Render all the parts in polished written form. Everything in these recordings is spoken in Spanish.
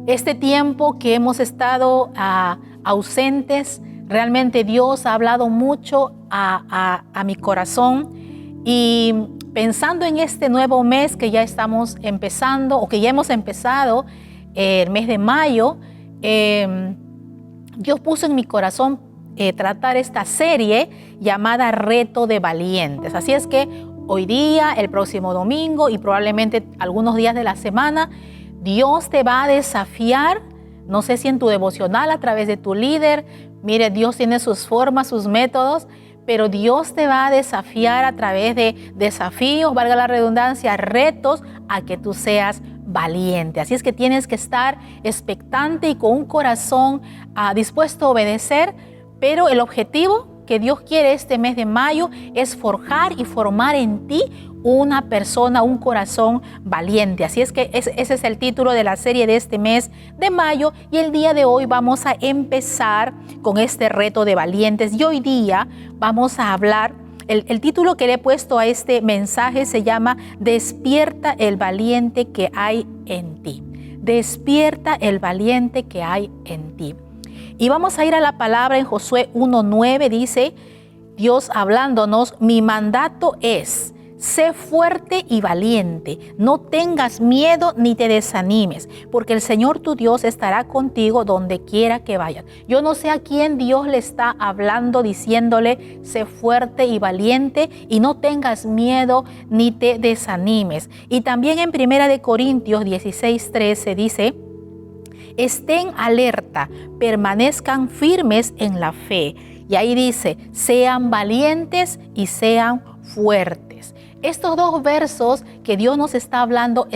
Este tiempo que hemos estado ausentes, realmente Dios ha hablado mucho a mi corazón, y pensando en este nuevo mes que ya estamos empezando, o que ya hemos empezado, el mes de mayo, Dios puso en mi corazón tratar esta serie llamada Reto de Valientes. Así es que hoy día, el próximo domingo y probablemente algunos días de la semana, Dios te va a desafiar, no sé si en tu devocional, a través de tu líder. Mire, Dios tiene sus formas, sus métodos, pero Dios te va a desafiar a través de desafíos, valga la redundancia, retos, a que tú seas valiente. Así es que tienes que estar expectante y con un corazón dispuesto a obedecer, pero el objetivo que Dios quiere este mes de mayo es forjar y formar en ti una persona, un corazón valiente. Así es que ese es el título de la serie de este mes de mayo, y el día de hoy vamos a empezar con este reto de valientes. Y hoy día vamos a hablar, el título que le he puesto a este mensaje se llama Despierta el valiente que hay en ti. Despierta el valiente que hay en ti. Y vamos a ir a la palabra en Josué 1:9, dice Dios hablándonos: mi mandato es: sé fuerte y valiente, no tengas miedo ni te desanimes, porque el Señor tu Dios estará contigo donde quiera que vayas. Yo no sé a quién Dios le está hablando, diciéndole: sé fuerte y valiente y no tengas miedo ni te desanimes. Y también en 1 Corintios 16:13 dice: estén alerta, permanezcan firmes en la fe. Y ahí dice: sean valientes y sean fuertes. Estos dos versos que Dios nos está hablando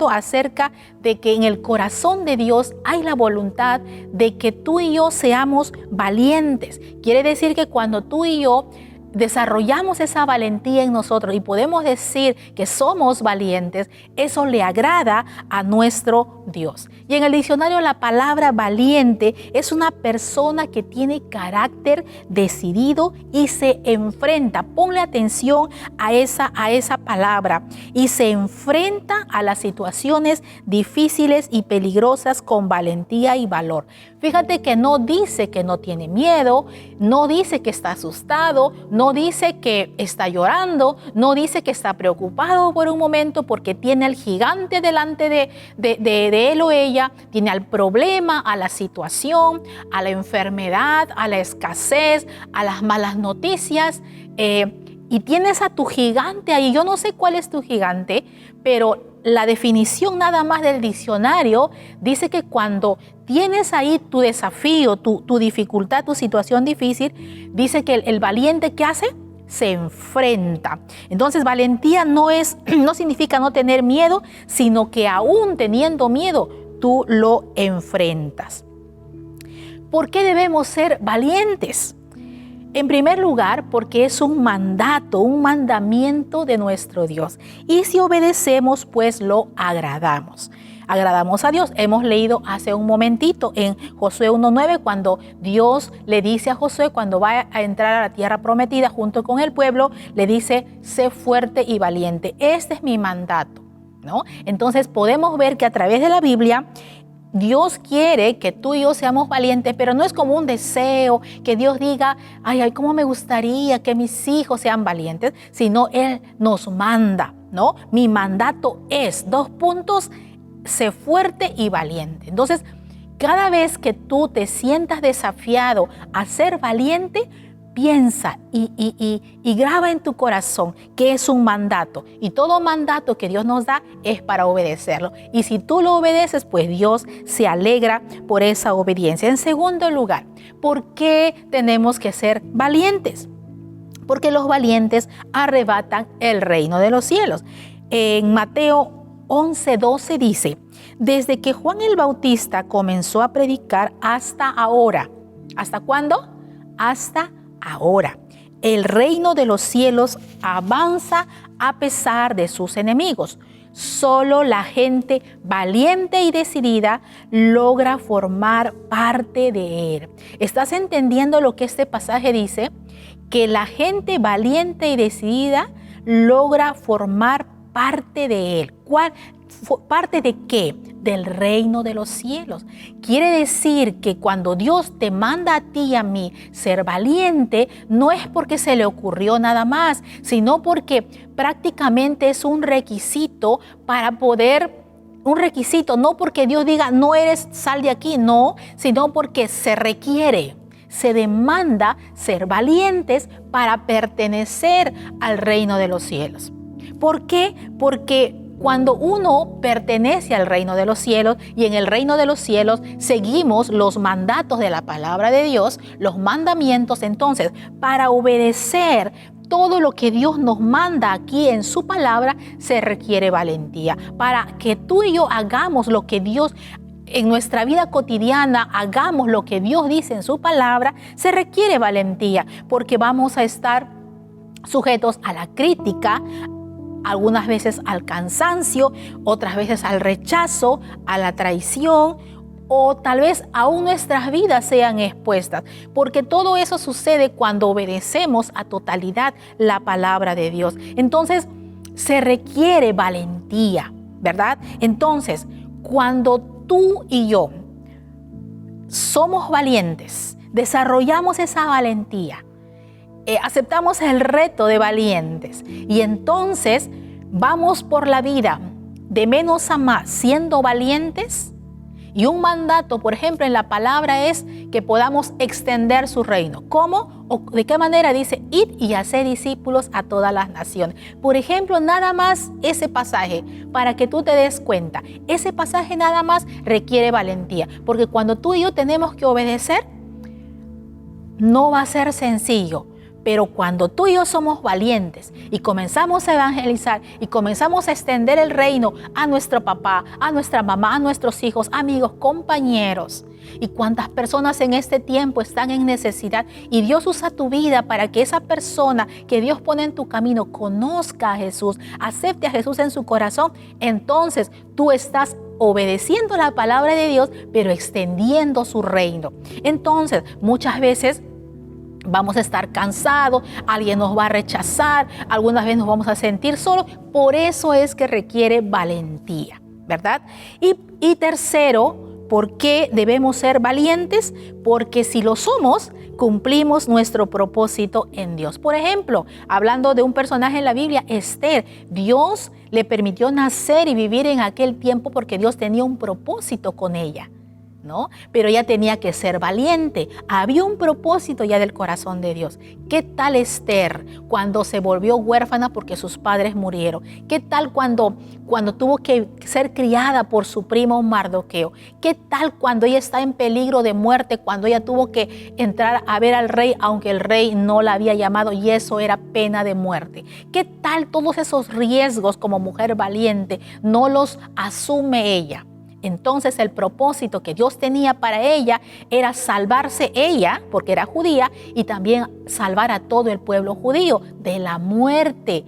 acerca de que en el corazón de Dios hay la voluntad de que tú y yo seamos valientes. Quiere decir que cuando tú y yo desarrollamos esa valentía en nosotros y podemos decir que somos valientes, eso le agrada a nuestro Dios. Y en el diccionario la palabra valiente es una persona que tiene carácter decidido y se enfrenta. Ponle atención a esa palabra. Y se enfrenta a las situaciones difíciles y peligrosas con valentía y valor. Fíjate que no dice que no tiene miedo, no dice que está asustado, no dice que está llorando, no dice que está preocupado por un momento porque tiene al gigante delante de él o ella, tiene al problema, a la situación, a la enfermedad, a la escasez, a las malas noticias, y tienes a tu gigante ahí. Yo no sé cuál es tu gigante, pero la definición nada más del diccionario dice que cuando tienes ahí tu desafío, tu dificultad, tu situación difícil, dice que el valiente, ¿qué hace? Se enfrenta. Entonces, valentía no significa no tener miedo, sino que aún teniendo miedo, tú lo enfrentas. ¿Por qué debemos ser valientes? En primer lugar, porque es un mandato, un mandamiento de nuestro Dios. Y si obedecemos, pues lo agradamos. Agradamos a Dios. Hemos leído hace un momentito en Josué 1:9, cuando Dios le dice a Josué, cuando va a entrar a la tierra prometida junto con el pueblo, le dice: sé fuerte y valiente. Este es mi mandato, ¿no? Entonces podemos ver que a través de la Biblia, Dios quiere que tú y yo seamos valientes, pero no es como un deseo que Dios diga: ay, cómo me gustaría que mis hijos sean valientes, sino Él nos manda, ¿no? Mi mandato es, sé fuerte y valiente. Entonces, cada vez que tú te sientas desafiado a ser valiente, piensa y graba en tu corazón que es un mandato, y todo mandato que Dios nos da es para obedecerlo. Y si tú lo obedeces, pues Dios se alegra por esa obediencia. En segundo lugar, ¿por qué tenemos que ser valientes? Porque los valientes arrebatan el reino de los cielos. En Mateo 11:12 dice: desde que Juan el Bautista comenzó a predicar hasta ahora. ¿Hasta cuándo? Hasta ahora. El reino de los cielos avanza a pesar de sus enemigos. Solo la gente valiente y decidida logra formar parte de él. ¿Estás entendiendo lo que este pasaje dice? Que la gente valiente y decidida logra formar parte de él. ¿Parte de qué? Del reino de los cielos. Quiere decir que cuando Dios te manda a ti y a mí ser valiente, no es porque se le ocurrió nada más, sino porque prácticamente es un requisito para poder, un requisito, no porque Dios diga, no eres, sal de aquí, no, sino porque se requiere, se demanda ser valientes para pertenecer al reino de los cielos. ¿Por qué? Porque cuando uno pertenece al reino de los cielos y en el reino de los cielos seguimos los mandatos de la palabra de Dios, los mandamientos, entonces para obedecer todo lo que Dios nos manda aquí en su palabra se requiere valentía. Para que tú y yo hagamos lo que Dios en nuestra vida cotidiana, hagamos lo que Dios dice en su palabra, se requiere valentía porque vamos a estar sujetos a la crítica, algunas veces al cansancio, otras veces al rechazo, a la traición, o tal vez aún nuestras vidas sean expuestas, porque todo eso sucede cuando obedecemos a totalidad la palabra de Dios. Entonces, se requiere valentía, ¿verdad? Entonces, cuando tú y yo somos valientes, desarrollamos esa valentía, aceptamos el reto de valientes y entonces vamos por la vida de menos a más siendo valientes. Y un mandato, por ejemplo, en la palabra es que podamos extender su reino. ¿Cómo? ¿O de qué manera? Dice, id y hacer discípulos a todas las naciones. Por ejemplo, nada más ese pasaje, para que tú te des cuenta, ese pasaje nada más requiere valentía, porque cuando tú y yo tenemos que obedecer, no va a ser sencillo. Pero cuando tú y yo somos valientes y comenzamos a evangelizar y comenzamos a extender el reino a nuestro papá, a nuestra mamá, a nuestros hijos, amigos, compañeros, y cuántas personas en este tiempo están en necesidad y Dios usa tu vida para que esa persona que Dios pone en tu camino conozca a Jesús, acepte a Jesús en su corazón, entonces tú estás obedeciendo la palabra de Dios, pero extendiendo su reino. Entonces, muchas veces vamos a estar cansados, alguien nos va a rechazar, algunas veces nos vamos a sentir solos. Por eso es que requiere valentía, ¿verdad? Y tercero, ¿por qué debemos ser valientes? Porque si lo somos, cumplimos nuestro propósito en Dios. Por ejemplo, hablando de un personaje en la Biblia, Esther, Dios le permitió nacer y vivir en aquel tiempo porque Dios tenía un propósito con ella, ¿no? Pero ella tenía que ser valiente. Había un propósito ya del corazón de Dios. ¿Qué tal Esther cuando se volvió huérfana porque sus padres murieron? ¿Qué tal cuando tuvo que ser criada por su primo Mardoqueo? ¿Qué tal cuando ella está en peligro de muerte, cuando ella tuvo que entrar a ver al rey, aunque el rey no la había llamado y eso era pena de muerte? ¿Qué tal todos esos riesgos como mujer valiente no los asume ella? Entonces el propósito que Dios tenía para ella era salvarse ella, porque era judía, y también salvar a todo el pueblo judío de la muerte.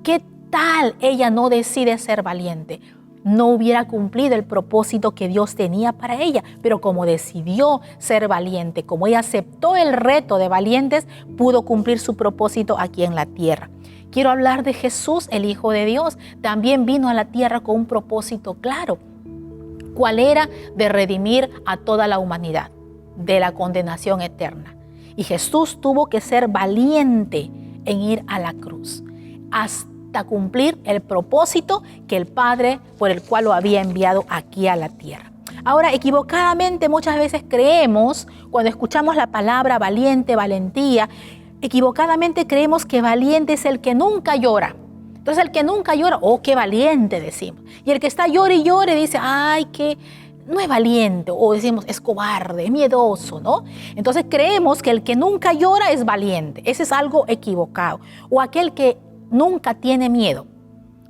¿Qué tal ella no decide ser valiente? No hubiera cumplido el propósito que Dios tenía para ella, pero como decidió ser valiente, como ella aceptó el reto de valientes, pudo cumplir su propósito aquí en la tierra. Quiero hablar de Jesús, el Hijo de Dios. También vino a la tierra con un propósito claro. ¿Cuál era? De redimir a toda la humanidad de la condenación eterna. Y Jesús tuvo que ser valiente en ir a la cruz hasta cumplir el propósito que el Padre por el cual lo había enviado aquí a la tierra. Ahora, equivocadamente muchas veces creemos, cuando escuchamos la palabra valiente, valentía, equivocadamente creemos que valiente es el que nunca llora. Entonces el que nunca llora, oh, qué valiente decimos. Y el que está llore y llore dice, ay, que no es valiente. O decimos, es cobarde, es miedoso, ¿no? Entonces creemos que el que nunca llora es valiente. Ese es algo equivocado. O aquel que nunca tiene miedo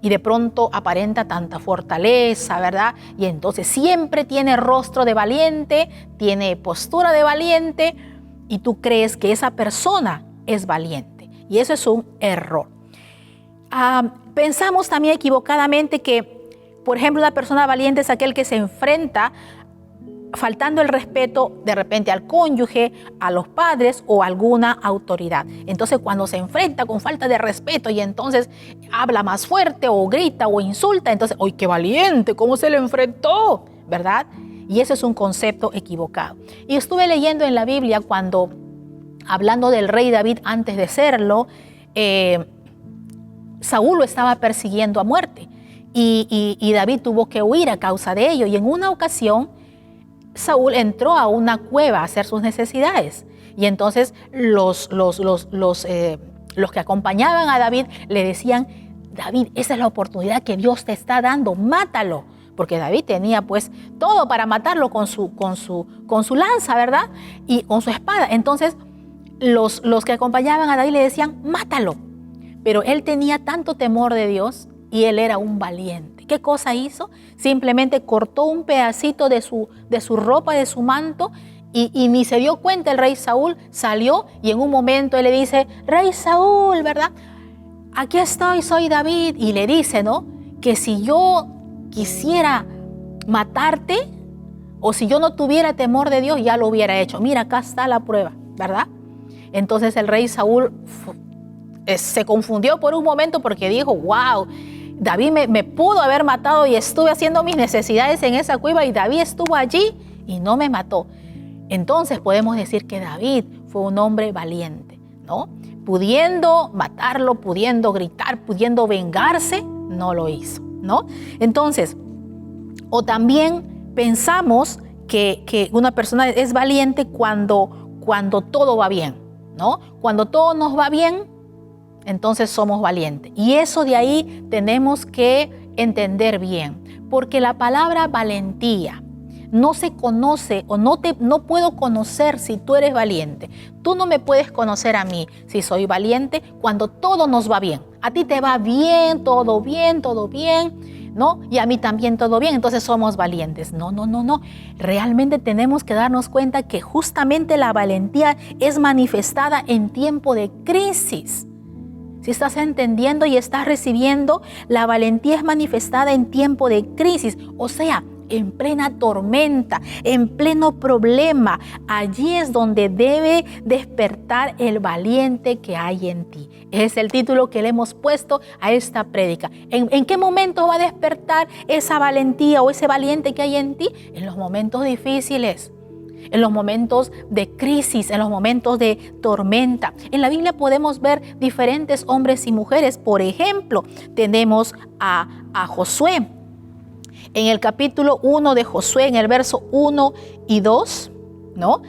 y de pronto aparenta tanta fortaleza, ¿verdad? Y entonces siempre tiene rostro de valiente, tiene postura de valiente y tú crees que esa persona es valiente. Y eso es un error. Pensamos también equivocadamente que, por ejemplo, una persona valiente es aquel que se enfrenta faltando el respeto de repente al cónyuge, a los padres o a alguna autoridad. Entonces cuando se enfrenta con falta de respeto y entonces habla más fuerte o grita o insulta, entonces, ¡ay, qué valiente! ¿Cómo se le enfrentó? ¿Verdad? Y ese es un concepto equivocado. Y estuve leyendo en la Biblia cuando, hablando del rey David antes de serlo, Saúl lo estaba persiguiendo a muerte y David tuvo que huir a causa de ello. Y en una ocasión, Saúl entró a una cueva a hacer sus necesidades y entonces los que acompañaban a David le decían: David, esa es la oportunidad que Dios te está dando, mátalo, porque David tenía pues todo para matarlo con su lanza, ¿verdad? Y con su espada. Entonces los que acompañaban a David le decían: mátalo, pero él tenía tanto temor de Dios y él era un valiente. ¿Qué cosa hizo? Simplemente cortó un pedacito de su ropa, de su manto, y ni se dio cuenta el rey Saúl. Salió y en un momento él le dice: Rey Saúl, ¿verdad? Aquí estoy, soy David. Y le dice, ¿no?, que si yo quisiera matarte o si yo no tuviera temor de Dios, ya lo hubiera hecho. Mira, acá está la prueba, ¿verdad? Entonces el rey Saúl se confundió por un momento porque dijo: wow, David me pudo haber matado y estuve haciendo mis necesidades en esa cueva y David estuvo allí y no me mató. Entonces podemos decir que David fue un hombre valiente, ¿no? Pudiendo matarlo, pudiendo gritar, pudiendo vengarse, no lo hizo, ¿no? Entonces, o también pensamos que una persona es valiente cuando todo va bien, ¿no? Cuando todo nos va bien, entonces somos valientes. Y eso de ahí tenemos que entender bien, porque la palabra valentía no se conoce o no puedo conocer si tú eres valiente. Tú no me puedes conocer a mí si soy valiente cuando todo nos va bien. A ti te va bien, ¿no? Y a mí también todo bien, entonces somos valientes. No. Realmente tenemos que darnos cuenta que justamente la valentía es manifestada en tiempo de crisis. Si estás entendiendo y estás recibiendo, la valentía es manifestada en tiempo de crisis, o sea, en plena tormenta, en pleno problema. Allí es donde debe despertar el valiente que hay en ti. Ese es el título que le hemos puesto a esta prédica. ¿En qué momento va a despertar esa valentía o ese valiente que hay en ti? En los momentos difíciles, en los momentos de crisis, en los momentos de tormenta. En la Biblia podemos ver diferentes hombres y mujeres. Por ejemplo, tenemos a Josué. En el capítulo 1 de Josué, en el verso 1 y 2, ¿no?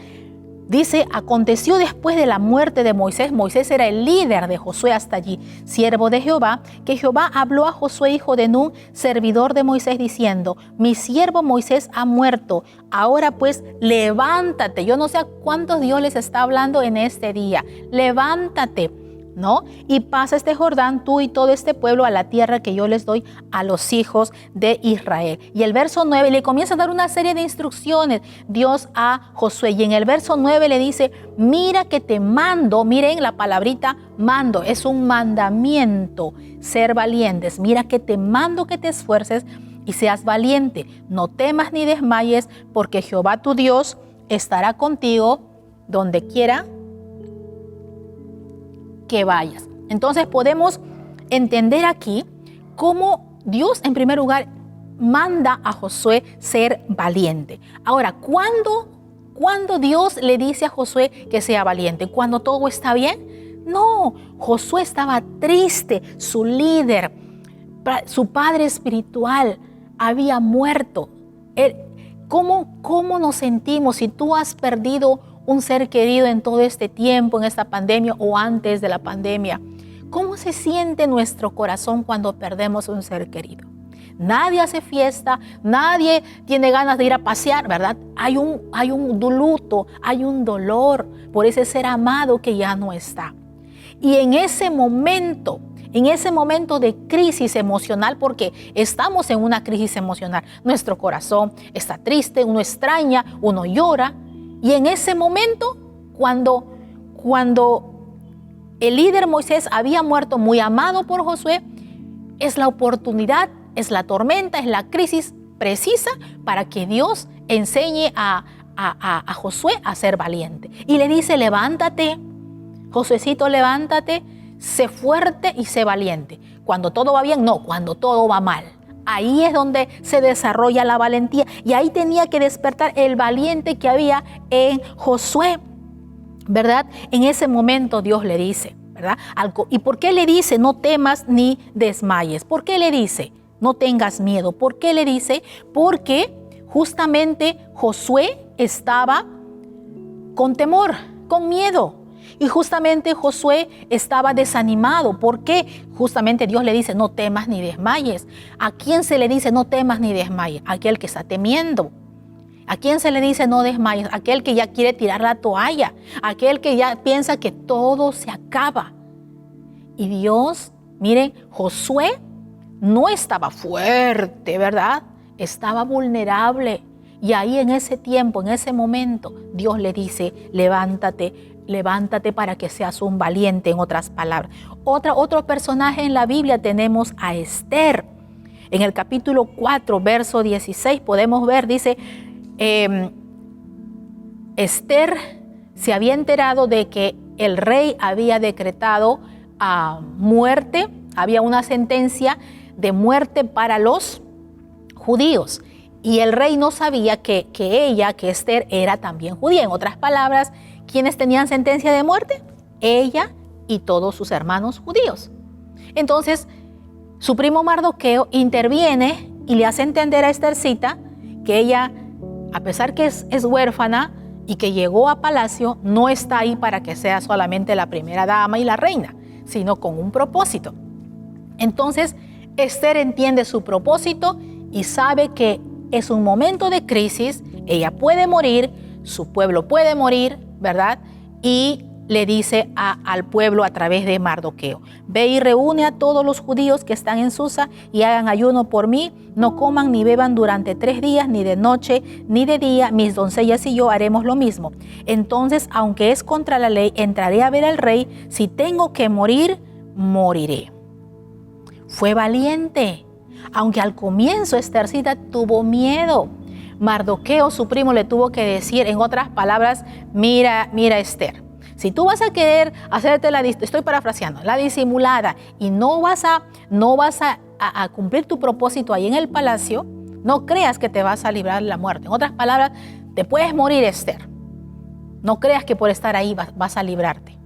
Dice: aconteció después de la muerte de Moisés. Moisés era el líder de Josué hasta allí, siervo de Jehová, que Jehová habló a Josué, hijo de Nun, servidor de Moisés, diciendo: mi siervo Moisés ha muerto. Ahora pues, levántate. Yo no sé a cuántos Dios les está hablando en este día. Levántate, ¿no? Y pasa este Jordán, tú y todo este pueblo, a la tierra que yo les doy a los hijos de Israel. Y el verso 9 le comienza a dar una serie de instrucciones Dios a Josué. Y en el verso 9 le dice: mira que te mando. Miren la palabrita mando, es un mandamiento, ser valientes. Mira que te mando que te esfuerces y seas valiente. No temas ni desmayes, porque Jehová tu Dios estará contigo donde quiera que vayas. Entonces podemos entender aquí cómo Dios, en primer lugar, manda a Josué ser valiente. Ahora, ¿cuándo Dios le dice a Josué que sea valiente? ¿Cuando todo está bien? No, Josué estaba triste. Su líder, su padre espiritual, había muerto. ¿Cómo nos sentimos si tú has perdido un ser querido en todo este tiempo, en esta pandemia o antes de la pandemia? ¿Cómo se siente nuestro corazón cuando perdemos un ser querido? Nadie hace fiesta, nadie tiene ganas de ir a pasear, ¿verdad? Hay un luto, hay un dolor por ese ser amado que ya no está. Y en ese momento de crisis emocional, porque estamos en una crisis emocional, nuestro corazón está triste, uno extraña, uno llora. Y en ese momento, cuando el líder Moisés había muerto, muy amado por Josué, es la oportunidad, es la tormenta, es la crisis precisa para que Dios enseñe a Josué a ser valiente. Y le dice, levántate, Josuecito, levántate, sé fuerte y sé valiente. Cuando todo va bien, no, cuando todo va mal. Ahí es donde se desarrolla la valentía. Y ahí tenía que despertar el valiente que había en Josué, ¿verdad? En ese momento Dios le dice, ¿verdad? ¿Y por qué le dice no temas ni desmayes? ¿Por qué le dice no tengas miedo? ¿Por qué le dice? Porque justamente Josué estaba con temor, con miedo. Y justamente Josué estaba desanimado. ¿Por qué? Justamente Dios le dice, no temas ni desmayes. ¿A quién se le dice no temas ni desmayes? Aquel que está temiendo. ¿A quién se le dice no desmayes? Aquel que ya quiere tirar la toalla. Aquel que ya piensa que todo se acaba. Y Dios, miren, Josué no estaba fuerte, ¿verdad? Estaba vulnerable. Y ahí en ese tiempo, en ese momento, Dios le dice, levántate, levántate para que seas un valiente, en otras palabras. Otro personaje en la Biblia tenemos a Esther. En el capítulo 4, verso 16, podemos ver, dice, Esther se había enterado de que el rey había decretado muerte, había una sentencia de muerte para los judíos. Y el rey no sabía que Esther era también judía. En otras palabras, ¿quiénes tenían sentencia de muerte? Ella y todos sus hermanos judíos. Entonces, su primo Mardoqueo interviene y le hace entender a Esthercita que ella, a pesar que es huérfana y que llegó a palacio, no está ahí para que sea solamente la primera dama y la reina, sino con un propósito. Entonces, Esther entiende su propósito y sabe que es un momento de crisis, ella puede morir, su pueblo puede morir, ¿verdad? Y le dice al pueblo a través de Mardoqueo, ve y reúne a todos los judíos que están en Susa y hagan ayuno por mí, no coman ni beban durante 3 días, ni de noche ni de día, mis doncellas y yo haremos lo mismo. Entonces, aunque es contra la ley, entraré a ver al rey, si tengo que morir, moriré. Fue valiente, aunque al comienzo Esthercita tuvo miedo. Mardoqueo, su primo, le tuvo que decir, en otras palabras, mira Esther, si tú vas a querer hacerte estoy parafraseando, la disimulada y no vas a cumplir tu propósito ahí en el palacio, no creas que te vas a librar de la muerte. En otras palabras, te puedes morir, Esther. No creas que por estar ahí vas a librarte.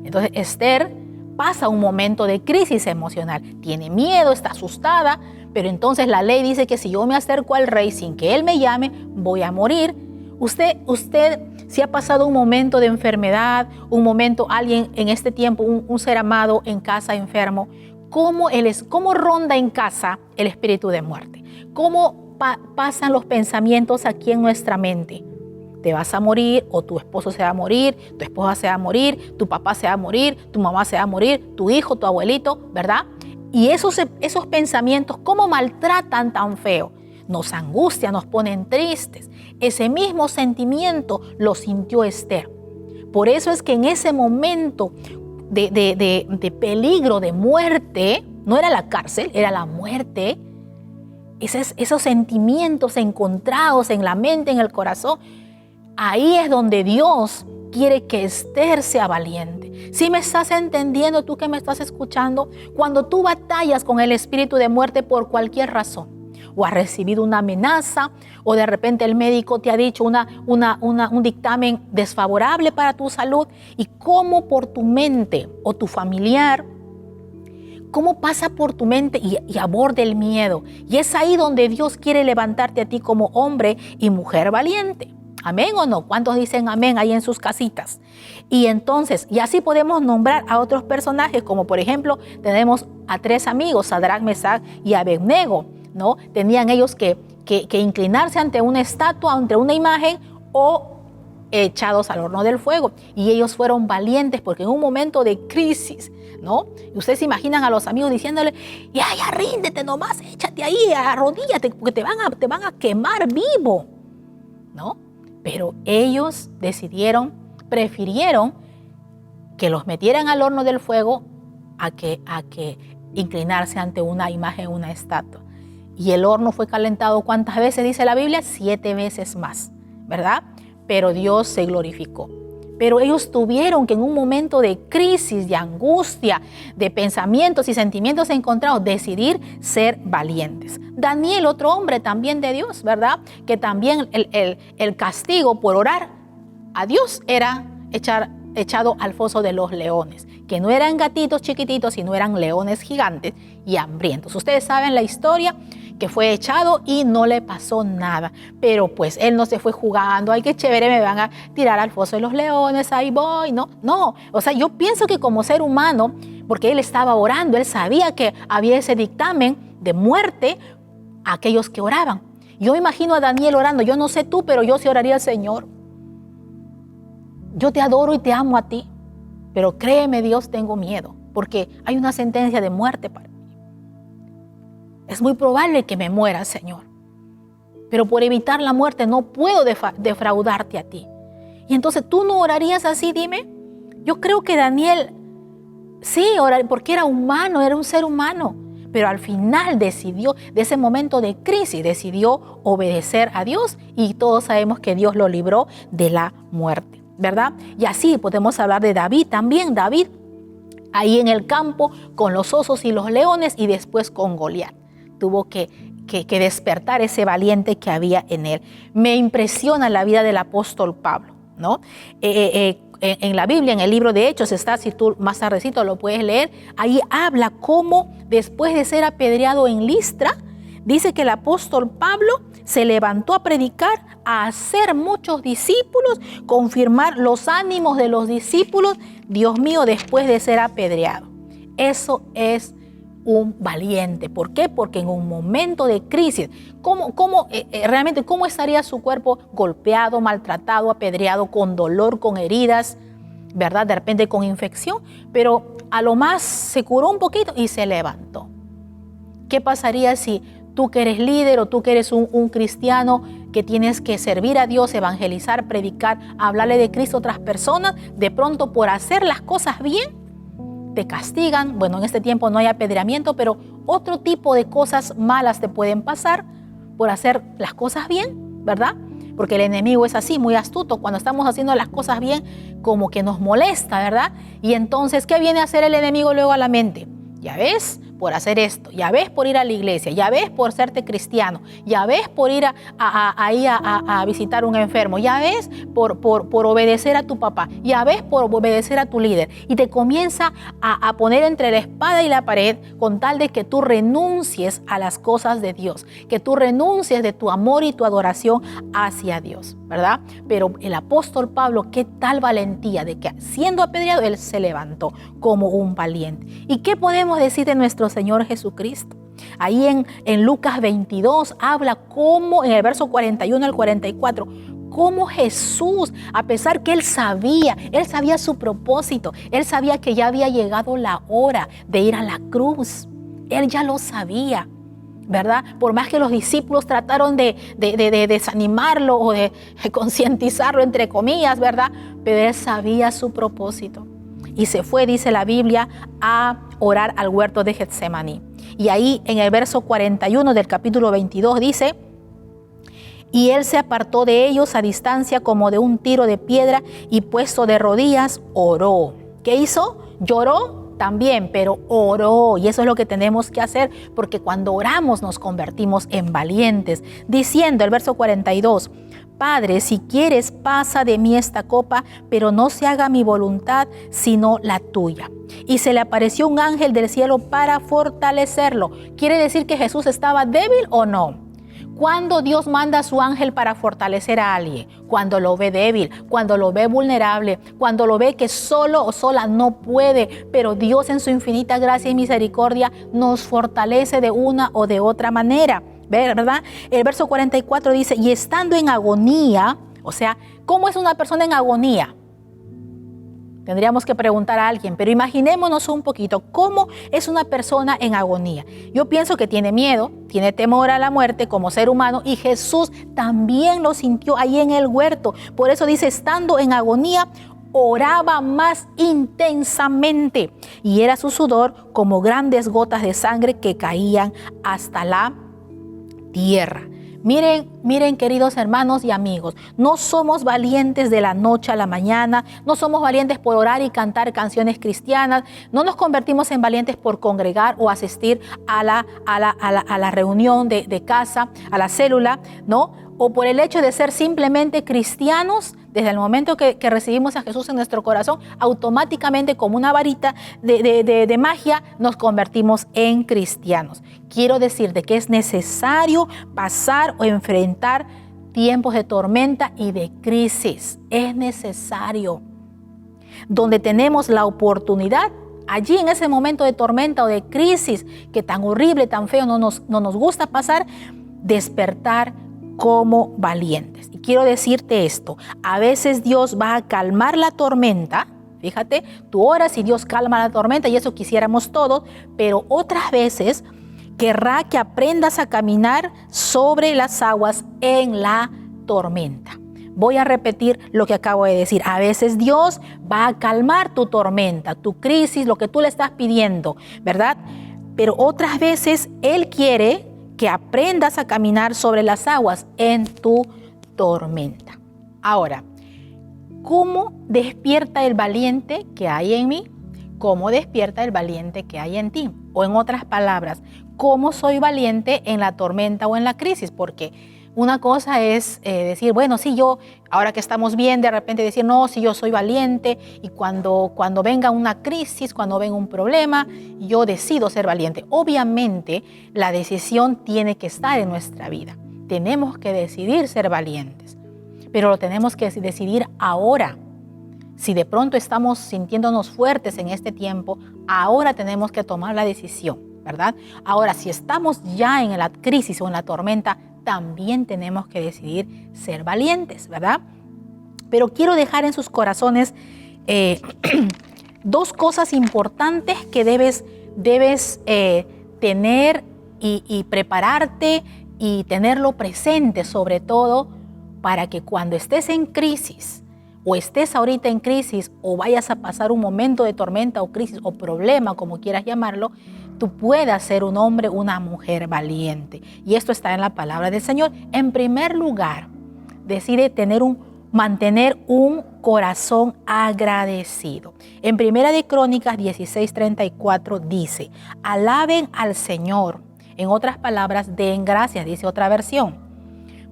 Entonces Esther pasa un momento de crisis emocional, tiene miedo, está asustada, pero entonces la ley dice que si yo me acerco al rey sin que él me llame, voy a morir. Usted si ha pasado un momento de enfermedad, un momento, alguien en este tiempo, un ser amado en casa enfermo, ¿cómo ronda en casa el espíritu de muerte? ¿Cómo pasan los pensamientos aquí en nuestra mente? Te vas a morir, o tu esposo se va a morir, tu esposa se va a morir, tu papá se va a morir, tu mamá se va a morir, tu hijo, tu abuelito, ¿verdad? Y esos pensamientos, ¿cómo maltratan tan feo? Nos angustian, nos ponen tristes. Ese mismo sentimiento lo sintió Esther. Por eso es que en ese momento de peligro, de muerte, no era la cárcel, era la muerte, esos sentimientos encontrados en la mente, en el corazón, ahí es donde Dios quiere que Esther sea valiente. ¿Sí me estás entendiendo, tú que me estás escuchando? Cuando tú batallas con el espíritu de muerte por cualquier razón, o has recibido una amenaza, o de repente el médico te ha dicho un dictamen desfavorable para tu salud, y cómo por tu mente o tu familiar, cómo pasa por tu mente y aborda el miedo. Y es ahí donde Dios quiere levantarte a ti como hombre y mujer valiente. ¿Amén o no? ¿Cuántos dicen amén ahí en sus casitas? Y entonces, y así podemos nombrar a otros personajes, como por ejemplo, tenemos a 3 amigos, Sadrac, Mesach y Abednego, ¿no? Tenían ellos que inclinarse ante una estatua, ante una imagen, o echados al horno del fuego. Y ellos fueron valientes porque en un momento de crisis, ¿no? Y ustedes se imaginan a los amigos diciéndole, ya ríndete nomás, échate ahí, arrodíllate, porque te van a quemar vivo, ¿no? Pero ellos prefirieron que los metieran al horno del fuego a que inclinarse ante una imagen, una estatua. Y el horno fue calentado, ¿cuántas veces dice la Biblia? 7 veces más, ¿verdad? Pero Dios se glorificó. Pero ellos tuvieron que en un momento de crisis, de angustia, de pensamientos y sentimientos encontrados, decidir ser valientes. Daniel, otro hombre también de Dios, ¿verdad? Que también el castigo por orar a Dios era echado al foso de los leones, que no eran gatitos chiquititos, sino eran leones gigantes y hambrientos. Ustedes saben la historia, que fue echado y no le pasó nada. Pero pues él no se fue jugando, ay, qué chévere, me van a tirar al foso de los leones, ahí voy. No. O sea, yo pienso que como ser humano, porque él estaba orando, él sabía que había ese dictamen de muerte a aquellos que oraban. Yo imagino a Daniel orando, yo no sé tú, pero yo sí oraría al Señor. Yo te adoro y te amo a ti, pero créeme, Dios, tengo miedo, porque hay una sentencia de muerte para mí. Es muy probable que me muera, Señor, pero por evitar la muerte no puedo defraudarte a ti. Y entonces, ¿tú no orarías así? Dime. Yo creo que Daniel sí oraría, porque era humano, era un ser humano, pero al final decidió, de ese momento de crisis, decidió obedecer a Dios y todos sabemos que Dios lo libró de la muerte, ¿verdad? Y así podemos hablar de David también. David ahí en el campo con los osos y los leones y después con Goliat. Tuvo que despertar ese valiente que había en él. Me impresiona la vida del apóstol Pablo, ¿no? En la Biblia, en el libro de Hechos está, si tú más tardecito lo puedes leer, ahí habla cómo después de ser apedreado en Listra, dice que el apóstol Pablo se levantó a predicar, a hacer muchos discípulos, confirmar los ánimos de los discípulos, Dios mío, después de ser apedreado. Eso es un valiente. ¿Por qué? Porque en un momento de crisis, realmente cómo estaría su cuerpo golpeado, maltratado, apedreado, con dolor, con heridas, ¿verdad? De repente con infección, pero a lo más se curó un poquito y se levantó. ¿Qué pasaría si tú que eres líder o tú que eres un cristiano que tienes que servir a Dios, evangelizar, predicar, hablarle de Cristo a otras personas, de pronto por hacer las cosas bien, te castigan? Bueno, en este tiempo no hay apedreamiento, pero otro tipo de cosas malas te pueden pasar por hacer las cosas bien, ¿verdad? Porque el enemigo es así, muy astuto. Cuando estamos haciendo las cosas bien, como que nos molesta, ¿verdad? Y entonces, ¿qué viene a hacer el enemigo luego a la mente? Ya ves, por hacer esto, ya ves, por ir a la iglesia, ya ves, por serte cristiano, ya ves, por ir a visitar un enfermo, ya ves, por obedecer a tu papá, ya ves, por obedecer a tu líder. Y te comienza a poner entre la espada y la pared con tal de que tú renuncies a las cosas de Dios, que tú renuncies de tu amor y tu adoración hacia Dios, ¿verdad? Pero el apóstol Pablo, qué tal valentía de que siendo apedreado, él se levantó como un valiente. ¿Y qué podemos decir de nuestro Señor Jesucristo? Ahí en Lucas 22 habla cómo, en el verso 41 al 44, cómo Jesús, a pesar que él sabía su propósito, él sabía que ya había llegado la hora de ir a la cruz. Él ya lo sabía, ¿verdad? Por más que los discípulos trataron de desanimarlo o de concientizarlo, entre comillas, ¿verdad? Pero él sabía su propósito. Y se fue, dice la Biblia, a orar al huerto de Getsemaní. Y ahí en el verso 41 del capítulo 22 dice: y él se apartó de ellos a distancia como de un tiro de piedra y puesto de rodillas, oró. ¿Qué hizo? Lloró también, pero oró. Y eso es lo que tenemos que hacer, porque cuando oramos nos convertimos en valientes. Diciendo el verso 42, Padre, si quieres, pasa de mí esta copa, pero no se haga mi voluntad, sino la tuya. Y se le apareció un ángel del cielo para fortalecerlo. ¿Quiere decir que Jesús estaba débil o no? ¿Cuándo Dios manda a su ángel para fortalecer a alguien? Cuando lo ve débil, cuando lo ve vulnerable, cuando lo ve que solo o sola no puede, pero Dios en su infinita gracia y misericordia nos fortalece de una o de otra manera, ¿verdad? El verso 44 dice, y estando en agonía, o sea, ¿cómo es una persona en agonía? Tendríamos que preguntar a alguien, pero imaginémonos un poquito, ¿cómo es una persona en agonía? Yo pienso que tiene miedo, tiene temor a la muerte como ser humano, y Jesús también lo sintió ahí en el huerto. Por eso dice, estando en agonía, oraba más intensamente, y era su sudor como grandes gotas de sangre que caían hasta la tierra. Miren, queridos hermanos y amigos, no somos valientes de la noche a la mañana, no somos valientes por orar y cantar canciones cristianas, no nos convertimos en valientes por congregar o asistir a la reunión de casa, a la célula, ¿no? O por el hecho de ser simplemente cristianos. Desde el momento que recibimos a Jesús en nuestro corazón, automáticamente, como una varita de magia, nos convertimos en cristianos. Quiero decirte que es necesario pasar o enfrentar tiempos de tormenta y de crisis. Es necesario. Donde tenemos la oportunidad, allí en ese momento de tormenta o de crisis, que tan horrible, tan feo no nos gusta pasar, despertar como valientes. Y quiero decirte esto, a veces Dios va a calmar la tormenta. Fíjate, tú oras y Dios calma la tormenta y eso quisiéramos todos, pero otras veces querrá que aprendas a caminar sobre las aguas en la tormenta. Voy a repetir lo que acabo de decir. A veces Dios va a calmar tu tormenta, tu crisis, lo que tú le estás pidiendo, ¿verdad? Pero otras veces Él quiere que aprendas a caminar sobre las aguas en tu tormenta. Ahora, ¿cómo despierta el valiente que hay en mí? ¿Cómo despierta el valiente que hay en ti? O en otras palabras, ¿cómo soy valiente en la tormenta o en la crisis? Porque una cosa es decir, bueno, sí, yo, ahora que estamos bien, de repente decir, no, sí, yo soy valiente y cuando venga una crisis, cuando venga un problema, yo decido ser valiente. Obviamente, la decisión tiene que estar en nuestra vida. Tenemos que decidir ser valientes, pero lo tenemos que decidir ahora. Si de pronto estamos sintiéndonos fuertes en este tiempo, ahora tenemos que tomar la decisión, ¿verdad? Ahora, si estamos ya en la crisis o en la tormenta, también tenemos que decidir ser valientes, ¿verdad? Pero quiero dejar en sus corazones dos cosas importantes que debes tener y prepararte y tenerlo presente, sobre todo para que cuando estés en crisis o estés ahorita en crisis o vayas a pasar un momento de tormenta o crisis o problema, como quieras llamarlo, tú puedas ser un hombre, una mujer valiente. Y esto está en la palabra del Señor. En primer lugar, decide mantener un corazón agradecido. En Primera de Crónicas 16:34 dice, alaben al Señor. En otras palabras, den gracias, dice otra versión,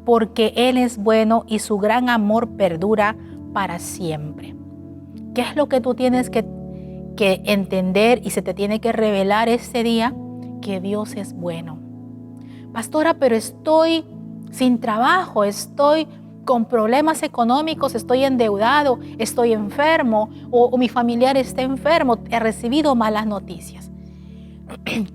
porque Él es bueno y su gran amor perdura para siempre. ¿Qué es lo que tú tienes que entender y se te tiene que revelar este día? Que Dios es bueno. Pastora, pero estoy sin trabajo, estoy con problemas económicos, estoy endeudado, estoy enfermo o mi familiar está enfermo, he recibido malas noticias.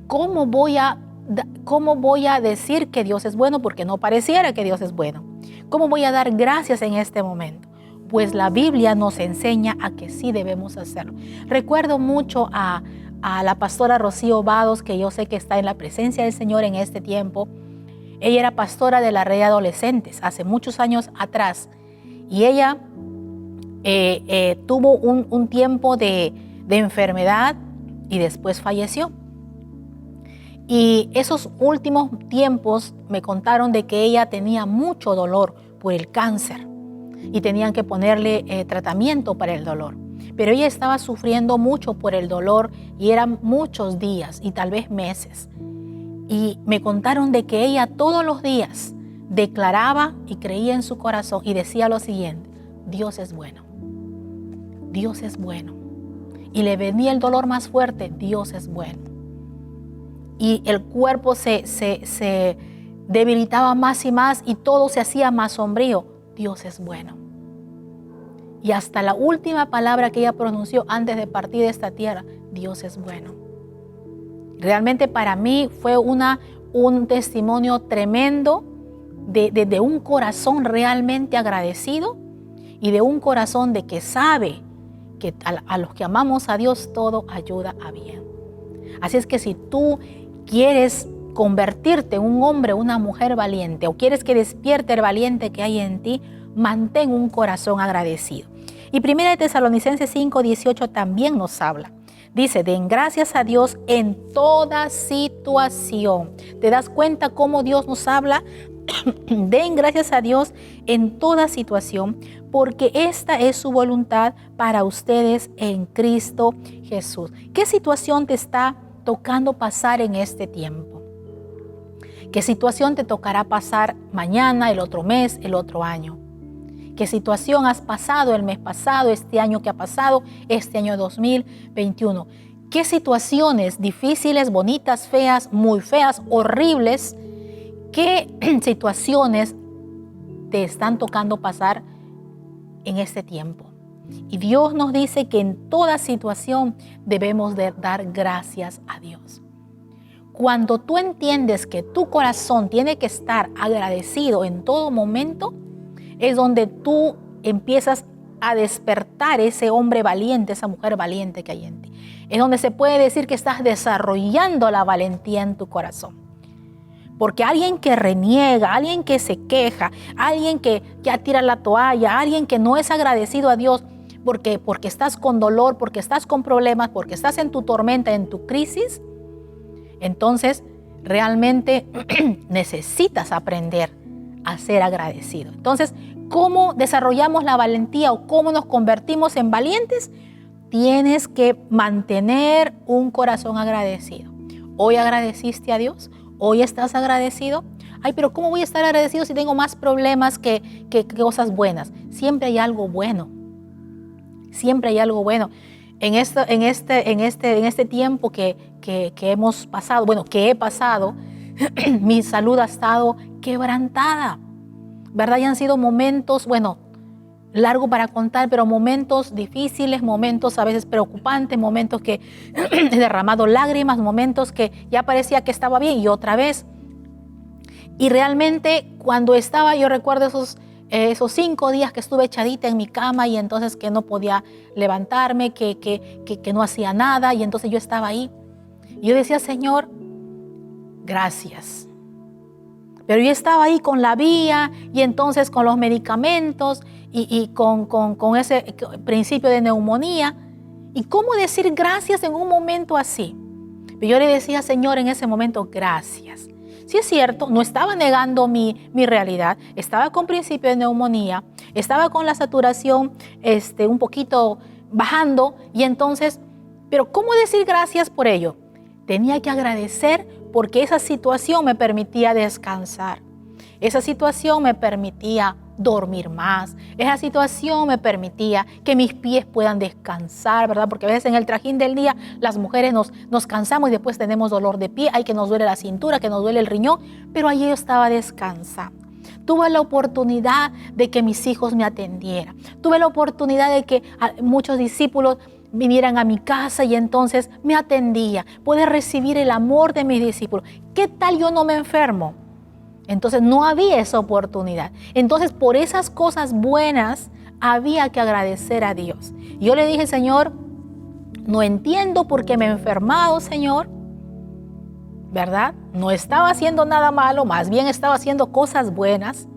¿Cómo voy a decir que Dios es bueno? Porque no pareciera que Dios es bueno. ¿Cómo voy a dar gracias en este momento? Pues la Biblia nos enseña a que sí debemos hacerlo. Recuerdo mucho a la pastora Rocío Vados, que yo sé que está en la presencia del Señor en este tiempo. Ella era pastora de la red de adolescentes hace muchos años atrás. Y ella tuvo un tiempo de enfermedad y después falleció. Y esos últimos tiempos me contaron de que ella tenía mucho dolor por el cáncer y tenían que ponerle tratamiento para el dolor. Pero ella estaba sufriendo mucho por el dolor y eran muchos días y tal vez meses. Y me contaron de que ella todos los días declaraba y creía en su corazón y decía lo siguiente: Dios es bueno, Dios es bueno. Y le venía el dolor más fuerte: Dios es bueno. Y el cuerpo se debilitaba más y más y todo se hacía más sombrío: Dios es bueno. Y hasta la última palabra que ella pronunció antes de partir de esta tierra: Dios es bueno. Realmente para mí fue un testimonio tremendo de un corazón realmente agradecido y de un corazón de que sabe que a los que amamos a Dios todo ayuda a bien. Así es que si tú quieres convertirte en un hombre o una mujer valiente o quieres que despierte el valiente que hay en ti, mantén un corazón agradecido. Y 1 Tesalonicenses 5:18 también nos habla Dice, den gracias a Dios en toda situación. ¿Te das cuenta cómo Dios nos habla? Den gracias a Dios en toda situación, porque esta es su voluntad para ustedes en Cristo Jesús. ¿Qué situación te está tocando pasar en este tiempo? ¿Qué situación te tocará pasar mañana, el otro mes, el otro año? ¿Qué situación has pasado el mes pasado, este año que ha pasado, este año 2021? ¿Qué situaciones difíciles, bonitas, feas, muy feas, horribles? ¿Qué situaciones te están tocando pasar en este tiempo? Y Dios nos dice que en toda situación debemos de dar gracias a Dios. Cuando tú entiendes que tu corazón tiene que estar agradecido en todo momento, es donde tú empiezas a despertar ese hombre valiente, esa mujer valiente que hay en ti. Es donde se puede decir que estás desarrollando la valentía en tu corazón. Porque alguien que reniega, alguien que se queja, alguien que tira la toalla, alguien que no es agradecido a Dios porque estás con dolor, porque estás con problemas, porque estás en tu tormenta, en tu crisis, entonces realmente necesitas aprender a ser agradecido. Entonces, ¿cómo desarrollamos la valentía o cómo nos convertimos en valientes? Tienes que mantener un corazón agradecido. ¿Hoy agradeciste a Dios? ¿Hoy estás agradecido? Ay, pero ¿cómo voy a estar agradecido si tengo más problemas que cosas buenas? Siempre hay algo bueno. Siempre hay algo bueno. En este tiempo que hemos pasado, que he pasado, mi salud ha estado quebrantada, ¿verdad? Y han sido momentos, largo para contar, pero momentos difíciles, momentos a veces preocupantes, momentos que he derramado lágrimas, momentos que ya parecía que estaba bien y otra vez. Y realmente cuando estaba, yo recuerdo esos 5 días que estuve echadita en mi cama y entonces que no podía levantarme, que no hacía nada, y entonces yo estaba ahí. Y yo decía, Señor, gracias. Pero yo estaba ahí con la vía y entonces con los medicamentos y con ese principio de neumonía. ¿Y cómo decir gracias en un momento así? Pero yo le decía, Señor, en ese momento, gracias. Sí es cierto, no estaba negando mi realidad, estaba con principio de neumonía, estaba con la saturación un poquito bajando y entonces, pero ¿cómo decir gracias por ello? Tenía que agradecer porque esa situación me permitía descansar. Esa situación me permitía dormir más. Esa situación me permitía que mis pies puedan descansar, ¿verdad? Porque a veces en el trajín del día las mujeres nos cansamos y después tenemos dolor de pie, hay que nos duele la cintura, que nos duele el riñón, pero allí yo estaba descansando. Tuve la oportunidad de que mis hijos me atendieran. Tuve la oportunidad de que muchos discípulos vinieran a mi casa y entonces me atendía. Pude recibir el amor de mis discípulos. ¿Qué tal yo no me enfermo? Entonces no había esa oportunidad. Entonces por esas cosas buenas había que agradecer a Dios. Yo le dije, Señor, no entiendo por qué me he enfermado, Señor, ¿verdad? No estaba haciendo nada malo, más bien estaba haciendo cosas buenas.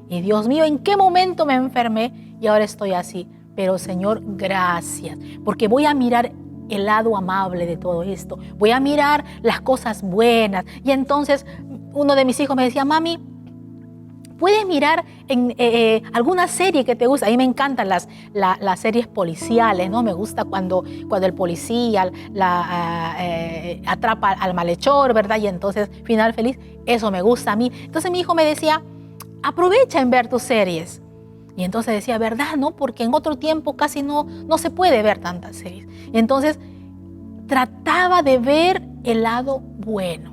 Y Dios mío, ¿en qué momento me enfermé y ahora estoy así? Pero Señor, gracias, porque voy a mirar el lado amable de todo esto. Voy a mirar las cosas buenas. Y entonces uno de mis hijos me decía, mami, ¿puedes mirar en alguna serie que te gusta? A mí me encantan las series policiales, ¿no? Me gusta cuando el policía atrapa al malhechor, ¿verdad? Y entonces, final feliz, eso me gusta a mí. Entonces mi hijo me decía, aprovecha en ver tus series. Y entonces decía, ¿verdad? ¿No? Porque en otro tiempo casi no se puede ver tantas series. Y entonces trataba de ver el lado bueno.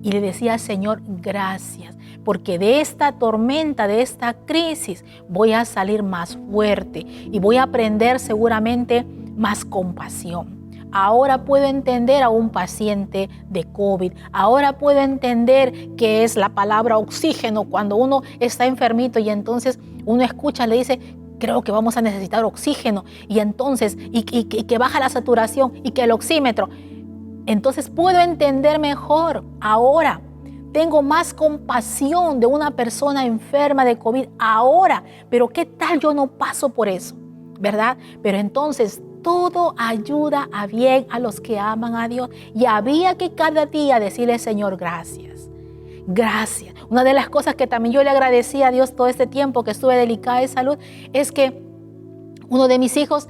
Y le decía, Señor, gracias, porque de esta tormenta, de esta crisis, voy a salir más fuerte y voy a aprender seguramente más compasión. Ahora puedo entender a un paciente de COVID. Ahora puedo entender qué es la palabra oxígeno cuando uno está enfermito y entonces uno escucha, le dice, creo que vamos a necesitar oxígeno. Y entonces, y que baja la saturación y que el oxímetro. Entonces puedo entender mejor. Ahora tengo más compasión de una persona enferma de COVID ahora. Pero ¿qué tal yo no paso por eso? ¿Verdad? Pero entonces todo ayuda a bien a los que aman a Dios. Y había que cada día decirle, Señor, gracias. Gracias. Una de las cosas que también yo le agradecí a Dios todo este tiempo que estuve delicada de salud es que uno de mis hijos,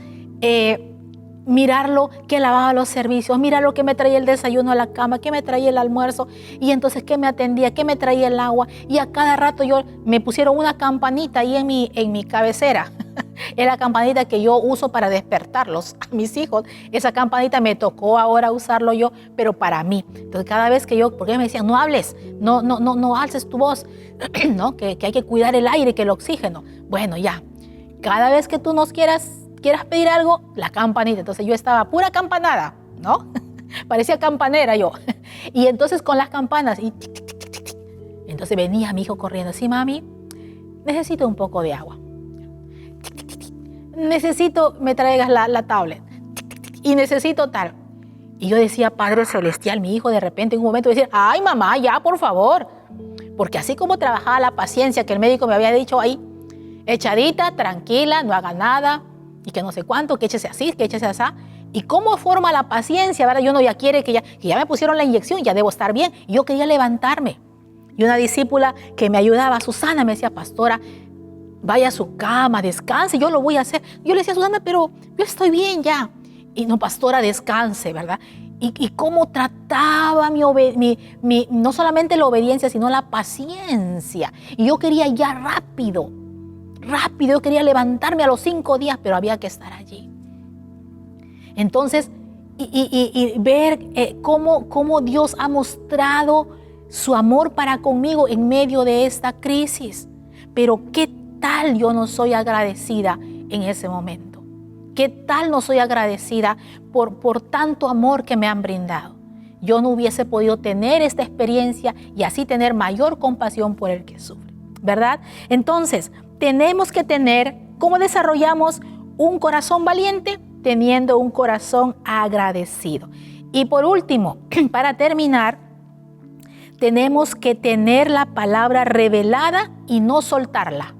mirarlo que lavaba los servicios, mirarlo que me traía el desayuno a la cama, que me traía el almuerzo, y entonces que me atendía, que me traía el agua, y a cada rato me pusieron una campanita ahí en mi cabecera. Es la campanita que yo uso para despertarlos a mis hijos. Esa campanita me tocó ahora usarlo yo, pero para mí. Entonces cada vez que porque me decían, no hables, no alces tu voz, ¿no? Que hay que cuidar el aire, que el oxígeno. Bueno, ya, cada vez que tú nos quieras pedir algo, la campanita. Entonces yo estaba pura campanada, ¿no? Parecía campanera yo. Y entonces con las campanas, y tic, tic, tic, tic, tic. Entonces venía mi hijo corriendo, sí, mami, necesito un poco de agua. Tic, tic, tic, tic. Necesito me traigas la tablet. Tic, tic, tic. Y necesito tal. Y yo decía, Padre Celestial, mi hijo de repente en un momento decía, ay, mamá, ya, por favor. Porque así como trabajaba la paciencia que el médico me había dicho ahí, echadita, tranquila, no haga nada, y que no sé cuánto, que échese así, que échese así. ¿Y cómo forma la paciencia? ¿Verdad? Yo no ya quiere que ya me pusieron la inyección, ya debo estar bien. Y yo quería levantarme. Y una discípula que me ayudaba, Susana, me decía, pastora, vaya a su cama, descanse, yo lo voy a hacer. Yo le decía, Susana, pero yo estoy bien ya. Y no, pastora, descanse, ¿verdad? Y cómo trataba no solamente la obediencia, sino la paciencia. Y yo quería ya rápido, yo quería levantarme a los 5 días, pero había que estar allí. Entonces, y ver cómo Dios ha mostrado su amor para conmigo en medio de esta crisis. Pero ¿qué tal yo no soy agradecida en ese momento? ¿Qué tal no soy agradecida por tanto amor que me han brindado? Yo no hubiese podido tener esta experiencia y así tener mayor compasión por el que sufre, ¿verdad? Entonces, tenemos que tener, ¿cómo desarrollamos un corazón valiente? Teniendo un corazón agradecido. Y por último, para terminar, tenemos que tener la palabra revelada y no soltarla.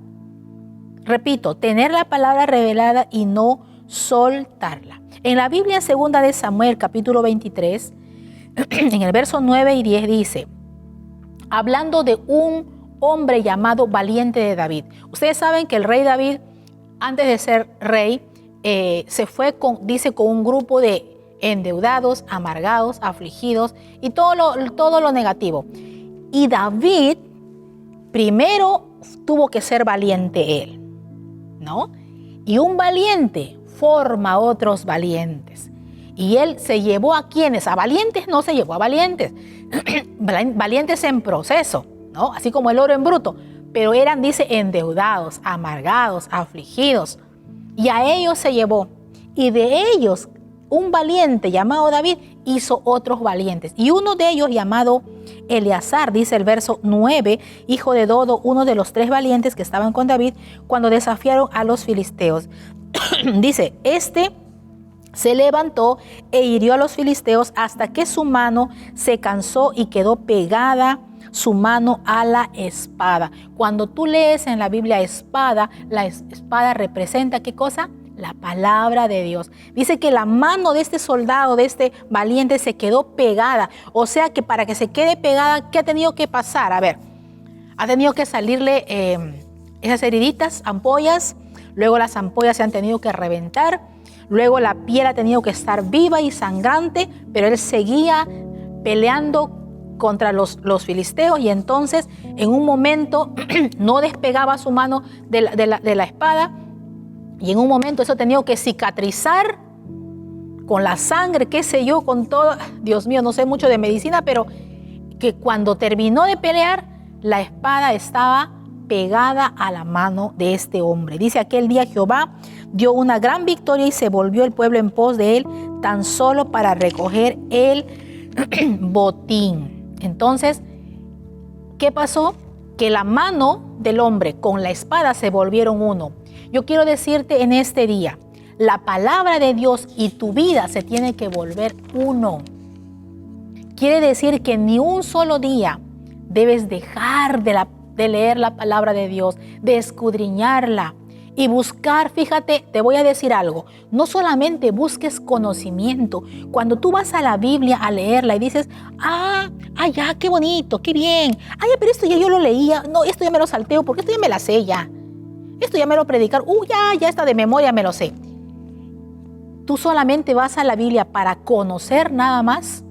Repito, tener la palabra revelada y no soltarla. En la Biblia, 2 de Samuel, capítulo 23, en el verso 9 y 10 dice, hablando de un hombre llamado Valiente de David. Ustedes saben que el rey David, antes de ser rey, se fue con un grupo de endeudados, amargados, afligidos y todo lo negativo. Y David primero tuvo que ser valiente él, ¿no? Y un valiente forma a otros valientes. Y él se llevó a quienes, a valientes no se llevó a valientes, valientes en proceso, ¿no? Así como el oro en bruto, pero eran, dice, endeudados, amargados, afligidos. Y a ellos se llevó. Y de ellos, un valiente llamado David hizo otros valientes. Y uno de ellos, llamado Eleazar, dice el verso 9, hijo de Dodo, uno de los 3 valientes que estaban con David cuando desafiaron a los filisteos. Dice, se levantó e hirió a los filisteos hasta que su mano se cansó y quedó pegada su mano a la espada. Cuando tú lees en la Biblia espada, la espada representa ¿qué cosa? La palabra de Dios. Dice que la mano de este soldado, de este valiente, se quedó pegada. O sea que para que se quede pegada, ¿qué ha tenido que pasar? A ver, ha tenido que salirle esas heriditas, ampollas. Luego las ampollas se han tenido que reventar. Luego la piel ha tenido que estar viva y sangrante, pero él seguía peleando contra los filisteos y entonces en un momento no despegaba su mano de la espada y en un momento eso ha tenido que cicatrizar con la sangre, qué sé yo, con todo. Dios mío, no sé mucho de medicina, pero que cuando terminó de pelear, la espada estaba pegada a la mano de este hombre. Dice, aquel día Jehová dio una gran victoria y se volvió el pueblo en pos de él, tan solo para recoger el botín. Entonces, ¿qué pasó? Que la mano del hombre con la espada se volvieron uno. Yo quiero decirte en este día, la palabra de Dios y tu vida se tiene que volver uno. Quiere decir que ni un solo día debes dejar de leer la palabra de Dios, de escudriñarla Y buscar, fíjate, te voy a decir algo, no solamente busques conocimiento. Cuando tú vas a la Biblia a leerla y dices, ya, qué bonito, qué bien. Pero esto ya yo lo leía, no, esto ya me lo salteo porque esto ya me la sé ya. Esto ya me lo predicaron, ya está de memoria, me lo sé. Tú solamente vas a la Biblia para conocer nada más,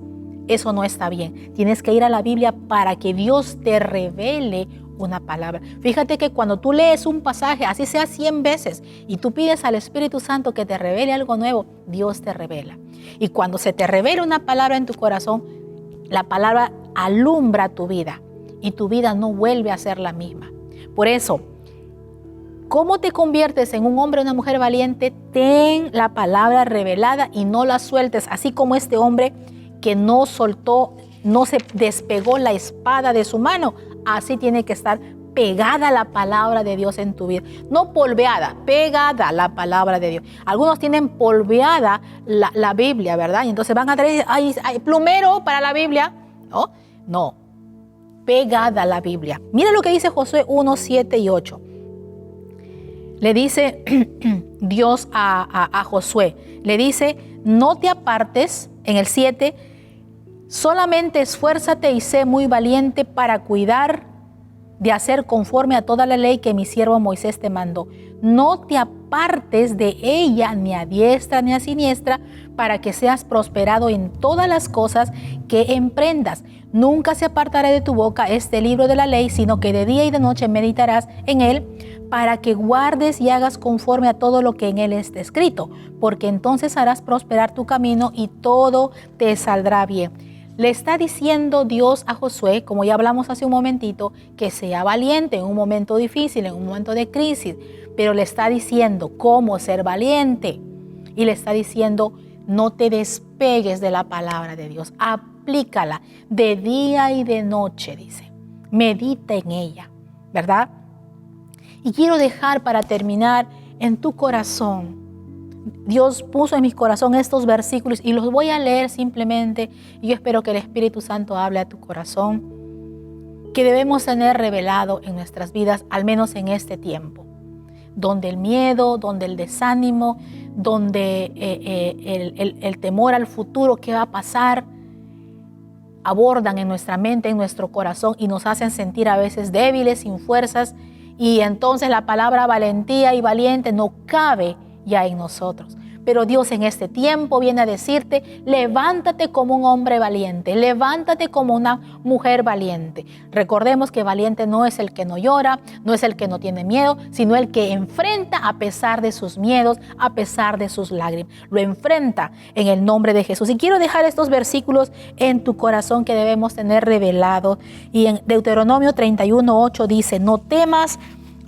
eso no está bien. Tienes que ir a la Biblia para que Dios te revele una palabra. Fíjate que cuando tú lees un pasaje, así sea 100 veces, y tú pides al Espíritu Santo que te revele algo nuevo, Dios te revela. Y cuando se te revela una palabra en tu corazón, la palabra alumbra tu vida y tu vida no vuelve a ser la misma. Por eso, ¿cómo te conviertes en un hombre o una mujer valiente? Ten la palabra revelada y no la sueltes, así como este hombre que no soltó, no se despegó la espada de su mano. Así tiene que estar pegada la palabra de Dios en tu vida. No polveada, pegada la palabra de Dios. Algunos tienen polveada la Biblia, ¿verdad? Y entonces van a traer, hay plumero para la Biblia. No, pegada la Biblia. Mira lo que dice Josué 1, 7 y 8. Le dice Dios a Josué, le dice, no te apartes, en el 7, solamente esfuérzate y sé muy valiente para cuidar de hacer conforme a toda la ley que mi siervo Moisés te mandó. No te apartes de ella ni a diestra ni a siniestra para que seas prosperado en todas las cosas que emprendas. Nunca se apartará de tu boca este libro de la ley, sino que de día y de noche meditarás en él para que guardes y hagas conforme a todo lo que en él está escrito, porque entonces harás prosperar tu camino y todo te saldrá bien. Le está diciendo Dios a Josué, como ya hablamos hace un momentito, que sea valiente en un momento difícil, en un momento de crisis, pero le está diciendo cómo ser valiente. Y le está diciendo, no te despegues de la palabra de Dios, aplícala de día y de noche, dice. Medita en ella, ¿verdad? Y quiero dejar para terminar en tu corazón. Dios puso en mi corazón estos versículos y los voy a leer simplemente. Y yo espero que el Espíritu Santo hable a tu corazón, que debemos tener revelado en nuestras vidas, al menos en este tiempo, donde el miedo, donde el desánimo, donde el temor al futuro, qué va a pasar, abordan en nuestra mente, en nuestro corazón y nos hacen sentir a veces débiles, sin fuerzas. Y entonces la palabra valentía y valiente no cabe ya en nosotros. Pero Dios en este tiempo viene a decirte, levántate como un hombre valiente, levántate como una mujer valiente. Recordemos que valiente no es el que no llora, no es el que no tiene miedo, sino el que enfrenta a pesar de sus miedos, a pesar de sus lágrimas. Lo enfrenta en el nombre de Jesús. Y quiero dejar estos versículos en tu corazón que debemos tener revelados. Y en Deuteronomio 31:8 dice, no temas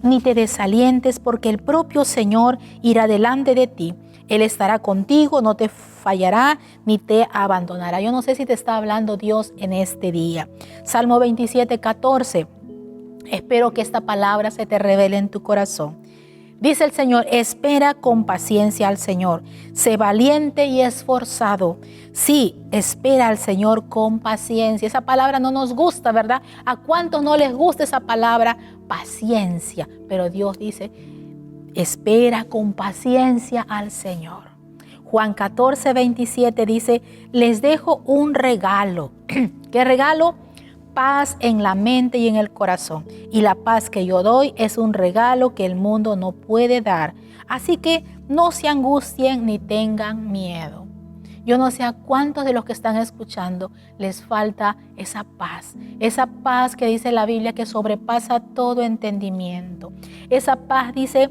ni te desalientes, porque el propio Señor irá delante de ti. Él estará contigo, no te fallará ni te abandonará. Yo no sé si te está hablando Dios en este día. Salmo 27:14. Espero que esta palabra se te revele en tu corazón. Dice el Señor, espera con paciencia al Señor. Sé valiente y esforzado. Sí, espera al Señor con paciencia. Esa palabra no nos gusta, ¿verdad? ¿A cuántos no les gusta esa palabra? Paciencia. Pero Dios dice, espera con paciencia al Señor. Juan 14:27 dice, les dejo un regalo. ¿Qué regalo? Paz en la mente y en el corazón. Y la paz que yo doy es un regalo que el mundo no puede dar. Así que no se angustien ni tengan miedo. Yo no sé a cuántos de los que están escuchando les falta esa paz que dice la Biblia que sobrepasa todo entendimiento. Esa paz dice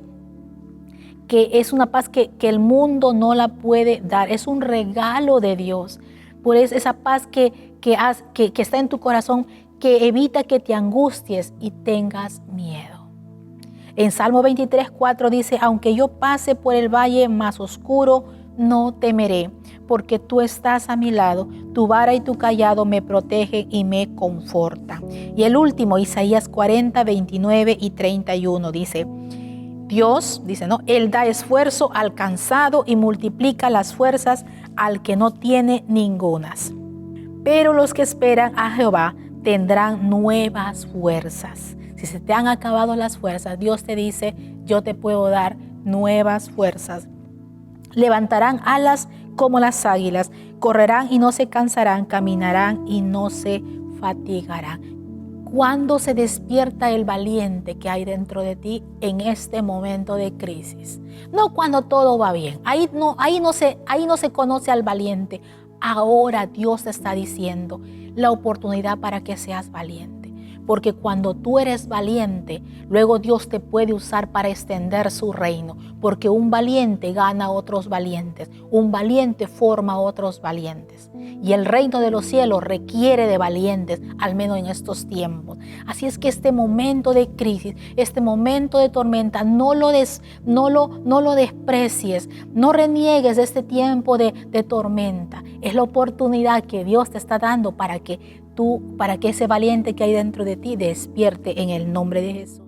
que es una paz que el mundo no la puede dar, es un regalo de Dios. Por eso esa paz que está en tu corazón, que evita que te angusties y tengas miedo. En Salmo 23:4 dice, aunque yo pase por el valle más oscuro, no temeré, porque tú estás a mi lado, tu vara y tu cayado me protegen y me confortan. Y el último, Isaías 40:29 y 31 dice, Dios, dice, ¿no? Él da esfuerzo al cansado y multiplica las fuerzas al que no tiene ningunas. Pero los que esperan a Jehová tendrán nuevas fuerzas. Si Si se te han acabado las fuerzas, Dios te dice, yo te puedo dar nuevas fuerzas. Levantarán alas como las águilas, correrán y no se cansarán, caminarán y no se fatigarán. ¿Cuándo se despierta el valiente que hay dentro de ti en este momento de crisis? No cuando todo va bien. Ahí no se conoce al valiente. Ahora Dios te está diciendo la oportunidad para que seas valiente. Porque cuando tú eres valiente, luego Dios te puede usar para extender su reino. Porque un valiente gana a otros valientes. Un valiente forma a otros valientes. Y el reino de los cielos requiere de valientes, al menos en estos tiempos. Así es que este momento de crisis, este momento de tormenta, no lo desprecies, no reniegues de este tiempo de tormenta. Es la oportunidad que Dios te está dando para que ese valiente que hay dentro de ti despierte en el nombre de Jesús.